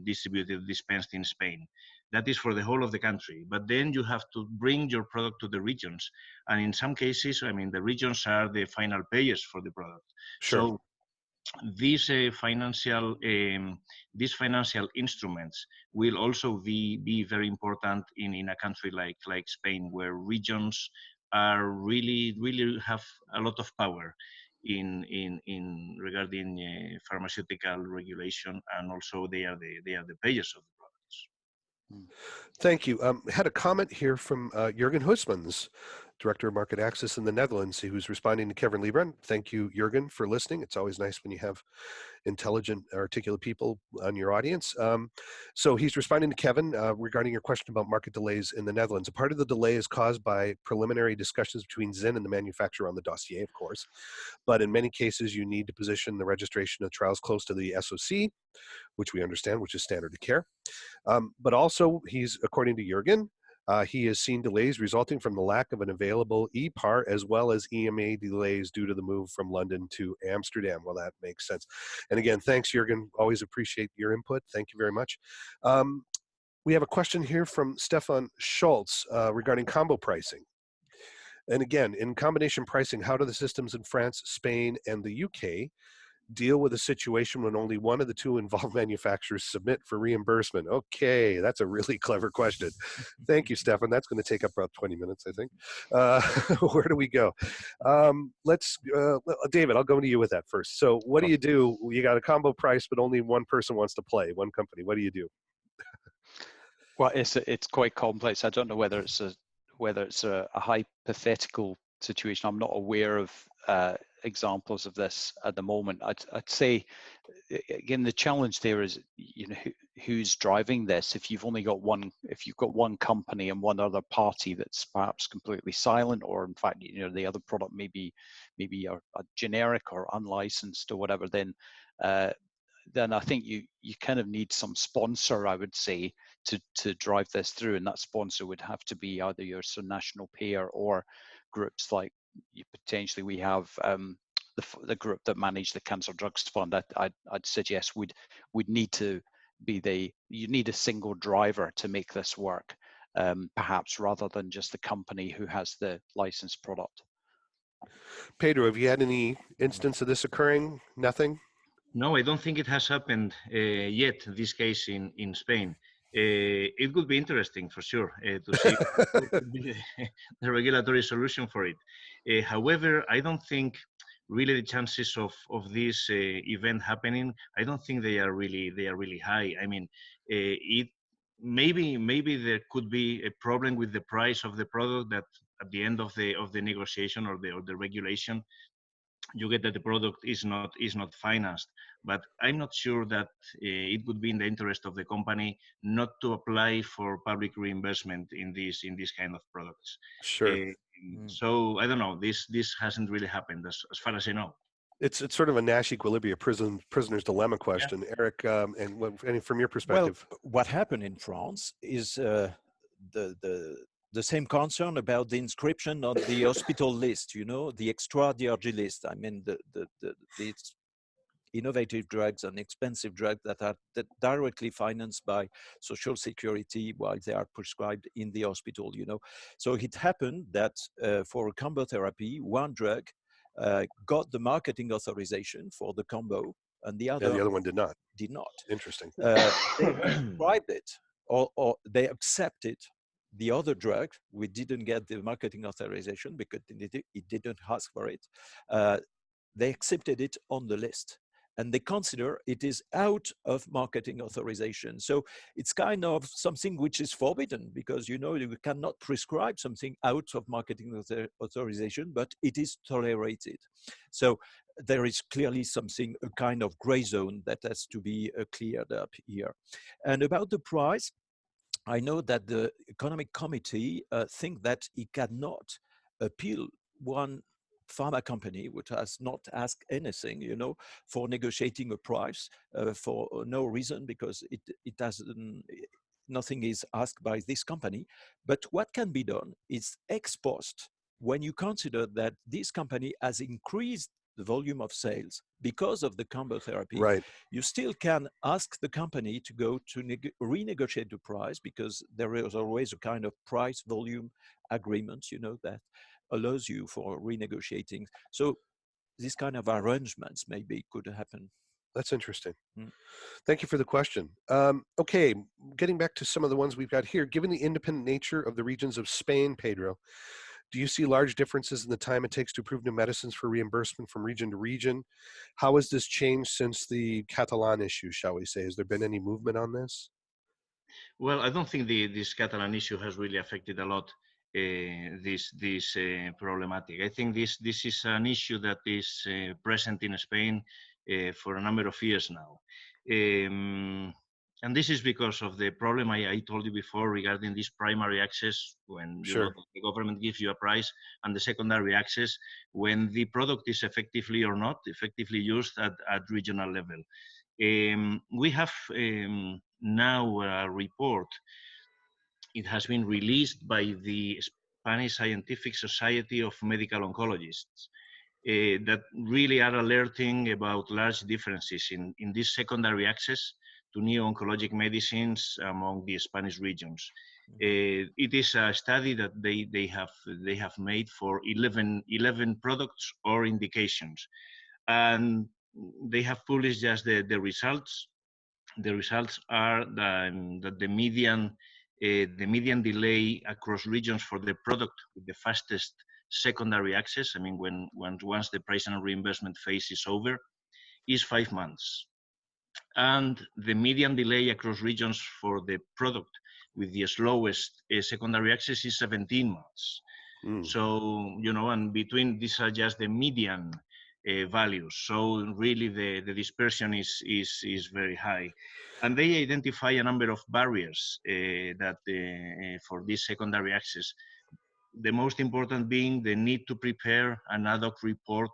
distributed, dispensed in Spain. That is for the whole of the country. But then you have to bring your product to the regions. And in some cases, I mean, the regions are the final payers for the product. Sure. So these financial instruments will also be very important in a country like Spain, where regions are really have a lot of power in regarding pharmaceutical regulation, and also they are the payers of the products. Thank you. Had a comment here from Jurgen Huysmans, Director of Market Access in the Netherlands, who's responding to Kevin Liebran. Thank you, Jurgen, for listening. It's always nice when you have intelligent, articulate people on your audience. So he's responding to Kevin regarding your question about market delays in the Netherlands. A part of the delay is caused by preliminary discussions between Zin and the manufacturer on the dossier, of course. But in many cases, you need to position the registration of trials close to the SOC, which we understand, which is standard of care. But also, according to Jurgen, he has seen delays resulting from the lack of an available EPAR, as well as EMA delays due to the move from London to Amsterdam. Well, that makes sense. And again, thanks, Jurgen. Always appreciate your input. Thank you very much. We have a question here from Stefan Schultz regarding combo pricing. And again, in combination pricing, how do the systems in France, Spain, and the UK deal with a situation when only one of the two involved manufacturers submit for reimbursement? Okay, that's a really clever question. Thank you, Stefan. That's going to take up about 20 minutes, I think. Where do we go? David, I'll go to you with that first. So what do? You got a combo price, but only one person wants to play, one company. What do you do? Well, it's quite complex. I don't know whether it's a hypothetical situation. I'm not aware of examples of this at the moment. I'd say, again, the challenge there is, you know, who's driving this. If you've only got one, if you've got one company and one other party that's perhaps completely silent, or in fact, you know, the other product maybe a generic or unlicensed or whatever, then I think you kind of need some sponsor, I would say, to drive this through, and that sponsor would have to be either your national payer or groups like potentially we have the group that manage the Cancer Drugs Fund. I'd suggest would need to be you need a single driver to make this work, perhaps rather than just the company who has the licensed product. Pedro, have you had any instance of this occurring? Nothing? No, I don't think it has happened yet, this case in Spain. It would be interesting for sure to see what could be the regulatory solution for it. However, I don't think really the chances of this event happening, I don't think they are really high. I mean, it maybe there could be a problem with the price of the product, that at the end of the negotiation or the regulation, you get that the product is not financed. But I'm not sure that it would be in the interest of the company not to apply for public reimbursement in these kind of products. Sure. So I don't know. This hasn't really happened as far as I know. It's sort of a Nash equilibrium, prisoner's dilemma question. Yeah. Eric, and from your perspective. Well, what happened in France is the same concern about the inscription on the hospital list, you know, the extra DRG list. I mean, these innovative drugs and expensive drugs that are directly financed by Social Security while they are prescribed in the hospital, you know. So it happened that for combo therapy, one drug got the marketing authorization for the combo, and the other one did not. Did not. Interesting. They prescribed it, or they accepted the other drug. We didn't get the marketing authorization because it didn't ask for it. They accepted it on the list, and they consider it is out of marketing authorization. So it's kind of something which is forbidden, because, you know, you cannot prescribe something out of marketing authorization, but it is tolerated. So there is clearly something, a kind of gray zone that has to be cleared up here. And about the price, I know that the Economic Committee think that it cannot appeal one pharma company which has not asked anything, you know, for negotiating a price for no reason, because it doesn't, nothing is asked by this company. But what can be done is ex post, when you consider that this company has increased the volume of sales because of the combo therapy, right, you still can ask the company to go to renegotiate the price, because there is always a kind of price volume agreement, you know, that allows you for renegotiating. So this kind of arrangements maybe could happen. That's interesting. Thank you for the question. Okay, getting back to some of the ones we've got here. Given the independent nature of the regions of Spain, Pedro, do you see large differences in the time it takes to approve new medicines for reimbursement from region to region? How has this changed since the Catalan issue, shall we say? Has there been any movement on this? Well, I don't think this Catalan issue has really affected a lot this problematic. I think this is an issue that is present in Spain for a number of years now. And this is because of the problem I told you before regarding this primary access, when you know, the government gives you a price, and the secondary access when the product is effectively or not effectively used at regional level. We have now a report. It has been released by the Spanish Scientific Society of Medical Oncologists that really are alerting about large differences in this secondary access to new oncologic medicines among the Spanish regions. It is a study that they have made for 11 products or indications, and they have published just the results. The results are that the median delay across regions for the product with the fastest secondary access, I mean, once the price and reimbursement phase is over, is 5 months. And the median delay across regions for the product with the slowest secondary access is 17 months. So, you know, and between, these are just the median values. So really the dispersion is very high. And they identify a number of barriers that for this secondary access. The most important being the need to prepare an ad hoc report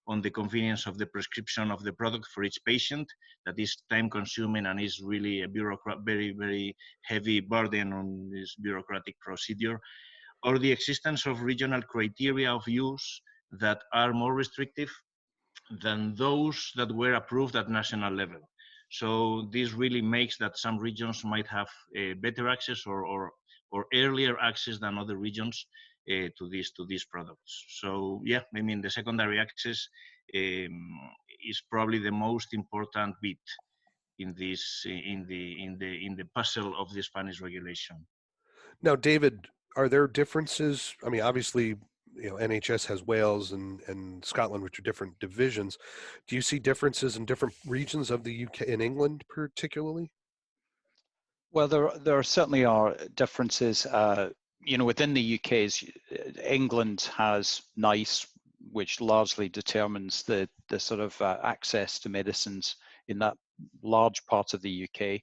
on the convenience of the prescription of the product for each patient. That is time consuming and is really a very heavy burden on this bureaucratic procedure. Or the existence of regional criteria of use that are more restrictive than those that were approved at national level. So this really makes that some regions might have better access or earlier access than other regions to these products. So yeah, I mean the secondary access is probably the most important bit in this in the puzzle of the Spanish regulation. Now, David, are there differences? I mean, obviously, NHS has Wales and Scotland, which are different divisions. Do you see differences in different regions of the UK, in England particularly? Well, there certainly are differences. Within the UK, England has NICE, which largely determines the sort of access to medicines in that large part of the UK.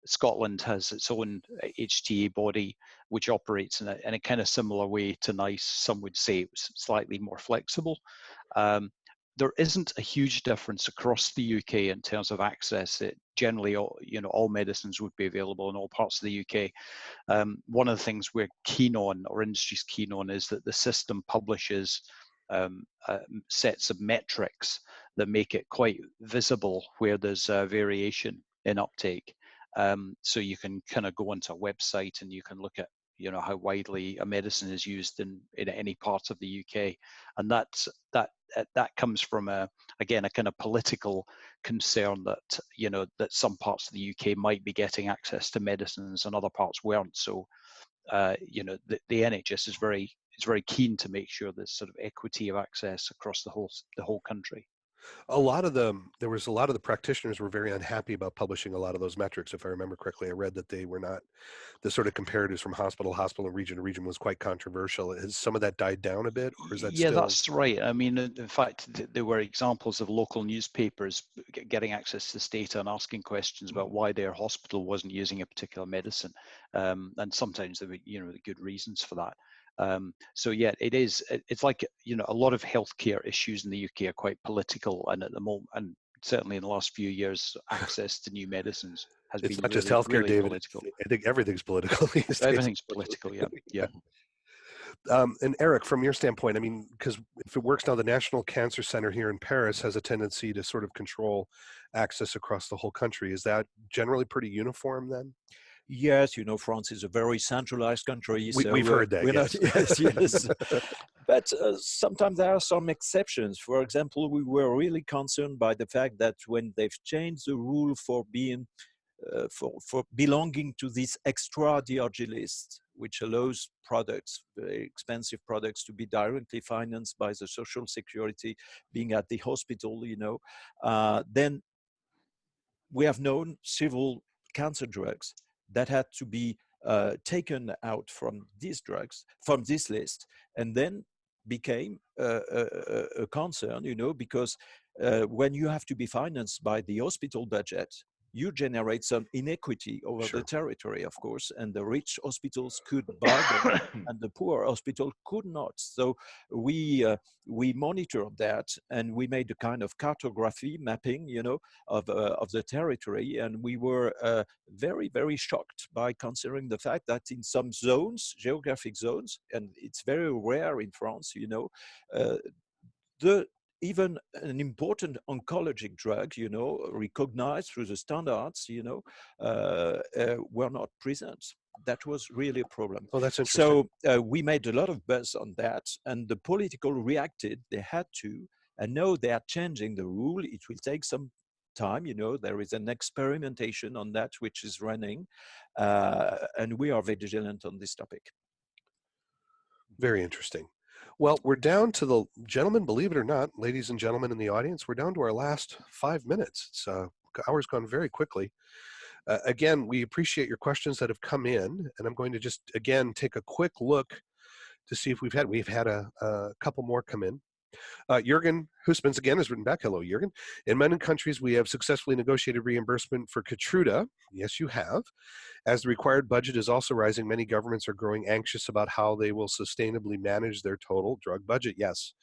Scotland has its own HTA body, which operates in a kind of similar way to NICE. Some would say it's slightly more flexible. There isn't a huge difference across the UK in terms of access. Generally, all medicines would be available in all parts of the UK. One of the things we're keen on, or industry's keen on, is that the system publishes sets of metrics that make it quite visible where there's variation in uptake. So you can kind of go onto a website and you can look at how widely a medicine is used in any part of the UK, and that comes from a kind of political concern that that some parts of the UK might be getting access to medicines and other parts weren't. So the NHS is very keen to make sure there's sort of equity of access across the whole country. There was a lot of the practitioners were very unhappy about publishing a lot of those metrics. If I remember correctly, I read that they were not, the sort of comparatives from hospital to hospital and region to region was quite controversial. Has some of that died down a bit, or is that Yeah, still? that's right. I mean, in fact, there were examples of local newspapers getting access to this data and asking questions about why their hospital wasn't using a particular medicine, and sometimes there were good reasons for that. So yeah, it's like a lot of healthcare issues in the UK are quite political, and at the moment, and certainly in the last few years, access to new medicines has It's been not just really, healthcare, really David. political. I think everything's political these days. Everything's political, yeah. And Eric, from your standpoint, I mean, because if it works now, the National Cancer Center here in Paris has a tendency to sort of control access across the whole country. Is that generally pretty uniform then? Yes, France is a very centralized country. We've heard that, we're yes. not, yes. But sometimes there are some exceptions. For example, we were really concerned by the fact that when they've changed the rule for being for belonging to this extra DRG list, which allows products, very expensive products, to be directly financed by the Social Security, being at the hospital, then we have known several cancer drugs that had to be taken out from these drugs, from this list, and then became a concern, because when you have to be financed by the hospital budget, you generate some inequity over Sure. the territory, of course, and the rich hospitals could buy them and the poor hospital could not. So we monitored that, and we made a kind of cartography mapping, of the territory, and we were very, very shocked by considering the fact that in some zones, geographic zones, and it's very rare in France, even an important oncologic drug, recognized through the standards, were not present. That was really a problem. Oh, that's interesting. So we made a lot of buzz on that, and the political reacted. They had to, and now they are changing the rule. It will take some time. There is an experimentation on that which is running, and we are vigilant on this topic. Very interesting. Well, we're down to the gentlemen, believe it or not, ladies and gentlemen in the audience, we're down to our last 5 minutes. It's hour's gone very quickly. Again, we appreciate your questions that have come in, and I'm going to just, again, take a quick look to see if we've had a couple more come in. Jürgen Husmans again has written back. Hello, Jürgen. In many countries, we have successfully negotiated reimbursement for Keytruda. Yes, you have. As the required budget is also rising, many governments are growing anxious about how they will sustainably manage their total drug budget. Yes.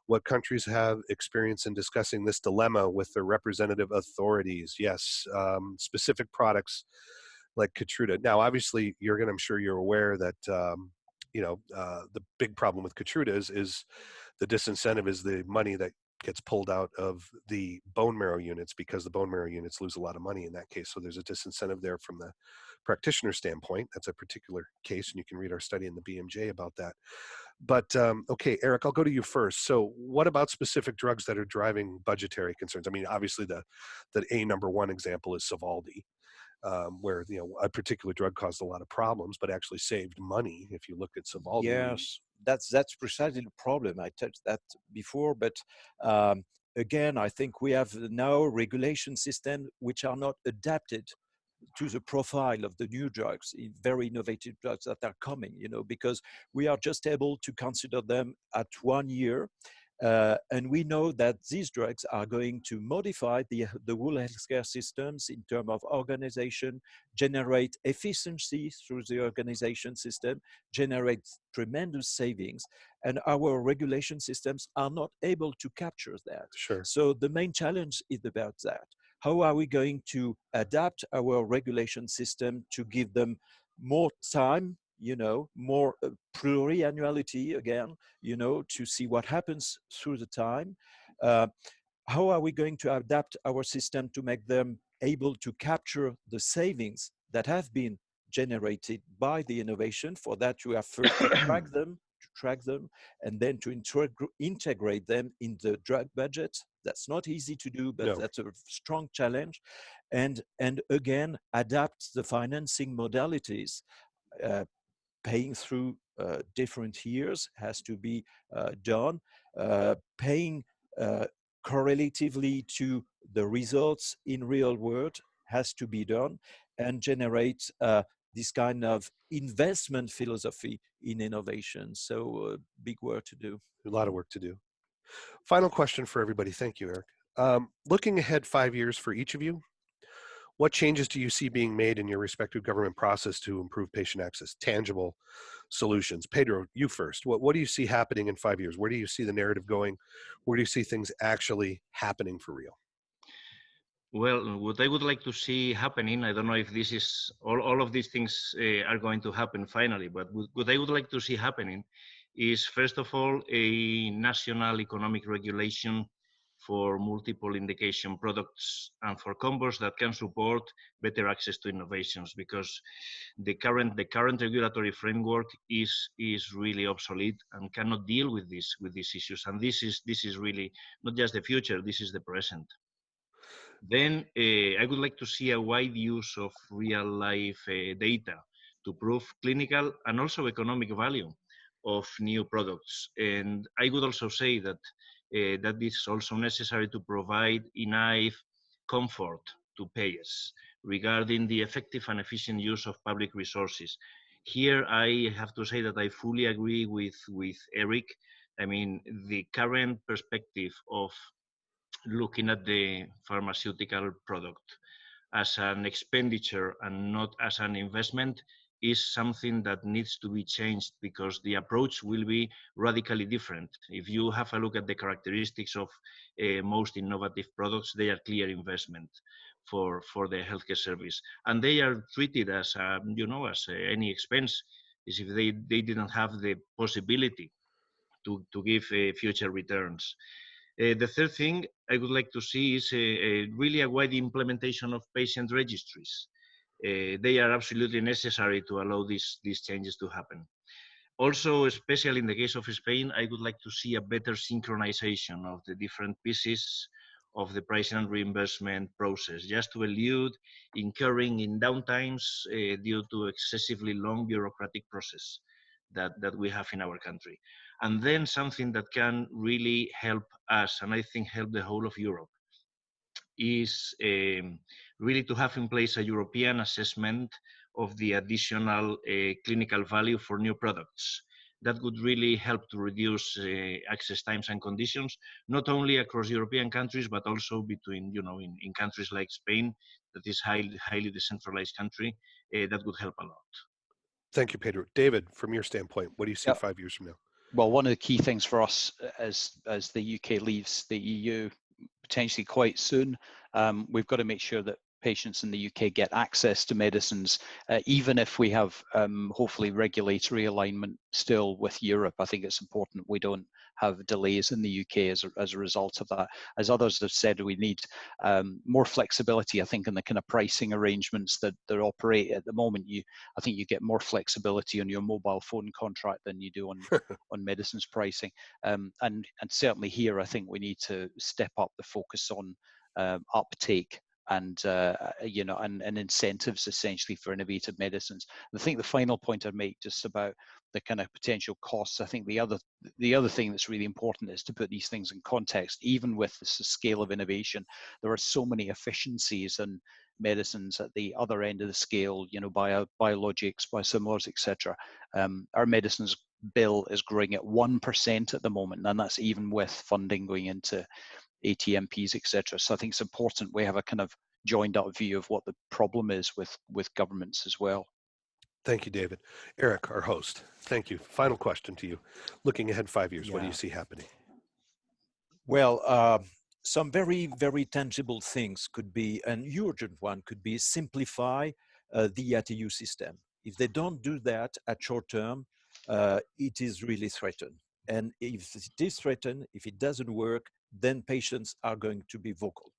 What countries have experience in discussing this dilemma with their representative authorities? Yes. Specific products like Keytruda. Now, obviously, Jürgen, I'm sure you're aware that the big problem with Keytruda is the disincentive is the money that gets pulled out of the bone marrow units, because the bone marrow units lose a lot of money in that case. So there's a disincentive there from the practitioner standpoint. That's a particular case, and you can read our study in the BMJ about that. But okay, Eric, I'll go to you first. So what about specific drugs that are driving budgetary concerns? I mean, obviously the number one example is Sovaldi, where a particular drug caused a lot of problems, but actually saved money. If you look at Sovaldi, Yes, that's precisely the problem. I touched that before, but again, I think we have now regulation systems which are not adapted to the profile of the new drugs, very innovative drugs that are coming, because we are just able to consider them at 1 year. And we know that these drugs are going to modify the whole healthcare systems in terms of organization, generate efficiency through the organization system, generate tremendous savings, and our regulation systems are not able to capture that. Sure. So the main challenge is about that. How are we going to adapt our regulation system to give them more time, more pluriannuality again, to see what happens through the time? How are we going to adapt our system to make them able to capture the savings that have been generated by the innovation? For that, you have first to track them, and then to integrate them in the drug budget. That's not easy to do, but that's a strong challenge. And again, adapt the financing modalities. Paying through different years has to be done. Paying correlatively to the results in real world has to be done, and generate this kind of investment philosophy in innovation. So big work to do. A lot of work to do. Final question for everybody. Thank you, Eric. Looking ahead 5 years for each of you, what changes do you see being made in your respective government process to improve patient access? Tangible solutions. Pedro, you first. What do you see happening in 5 years? Where do you see the narrative going? Where do you see things actually happening for real? Well, what I would like to see happening, I don't know if this is, all of these things are going to happen finally, but what I would like to see happening is, first of all, a national economic regulation for multiple indication products and for combos that can support better access to innovations, because the current regulatory framework is really obsolete and cannot deal with these issues. And this is really not just the future, this is the present. Then I would like to see a wide use of real life data to prove clinical and also economic value of new products. And I would also say that that is also necessary to provide enough comfort to payers regarding the effective and efficient use of public resources. Here, I have to say that I fully agree with Eric. I mean, the current perspective of looking at the pharmaceutical product as an expenditure and not as an investment is something that needs to be changed, because the approach will be radically different. If you have a look at the characteristics of most innovative products, they are clear investment for the healthcare service, and they are treated as any expense, as if they didn't have the possibility to give future returns. The third thing I would like to see is really a wide implementation of patient registries. They are absolutely necessary to allow these changes to happen. Also, especially in the case of Spain, I would like to see a better synchronization of the different pieces of the pricing and reimbursement process, just to elude incurring in downtimes due to excessively long bureaucratic process that we have in our country. And then something that can really help us, and I think help the whole of Europe, is really to have in place a European assessment of the additional clinical value for new products. that would really help to reduce access times and conditions, not only across European countries, but also between, in countries like Spain, that is highly decentralized country, that would help a lot. Thank you, Pedro. David, from your standpoint, what do you see 5 years from now? Well, one of the key things for us as the UK leaves the EU potentially quite soon, we've got to make sure that patients in the UK get access to medicines, even if we have hopefully regulatory alignment still with Europe. I think it's important we don't have delays in the UK as a result of that. As others have said, we need more flexibility, I think, in the kind of pricing arrangements that operate at the moment. I think you get more flexibility on your mobile phone contract than you do on medicines pricing. And certainly here, I think we need to step up the focus on uptake and and incentives essentially for innovative medicines. And I think the final point I'd make just about the kind of potential costs, I think the other thing that's really important is to put these things in context. Even with the scale of innovation, there are so many efficiencies and medicines at the other end of the scale, biologics, biosimilars, etc. Our medicines bill is growing at 1% at the moment, and that's even with funding going into ATMPs, etc. So I think it's important we have a kind of joined up view of what the problem is with governments as well. Thank you, David. Eric, our host, thank you. Final question to you. Looking ahead 5 years, what do you see happening? Well, some very, very tangible things could be, an urgent one could be simplify the ATU system. If they don't do that at short term, it is really threatened. And if it is threatened, if it doesn't work, then patients are going to be vocal.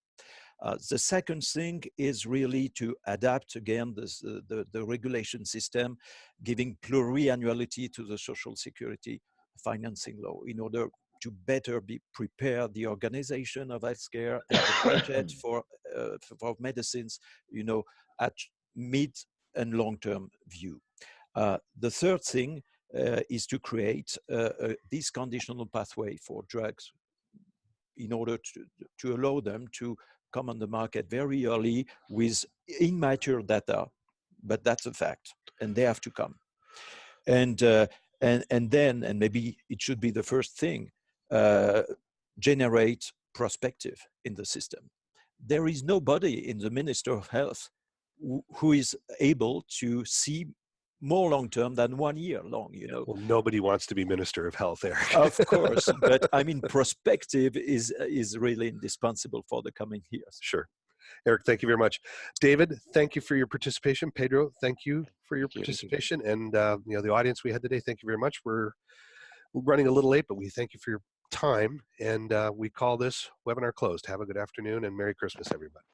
The second thing is really to adapt again the regulation system, giving pluriannuality to the social security financing law in order to better prepare the organization of healthcare and the budget for medicines, at mid and long-term view. The third thing is to create this conditional pathway for drugs in order to allow them to come on the market very early with immature data, but that's a fact, and they have to come. And then maybe it should be the first thing, generate perspective in the system. There is nobody in the Minister of Health who is able to see more long-term than 1 year long, Well, nobody wants to be Minister of Health, Eric. Of course, but I mean, perspective is really indispensable for the coming years. Sure. Eric, thank you very much. David, thank you for your participation. Pedro, thank you for your participation. And the audience we had today, thank you very much. We're running a little late, but we thank you for your time. And we call this webinar closed. Have a good afternoon and Merry Christmas, everybody.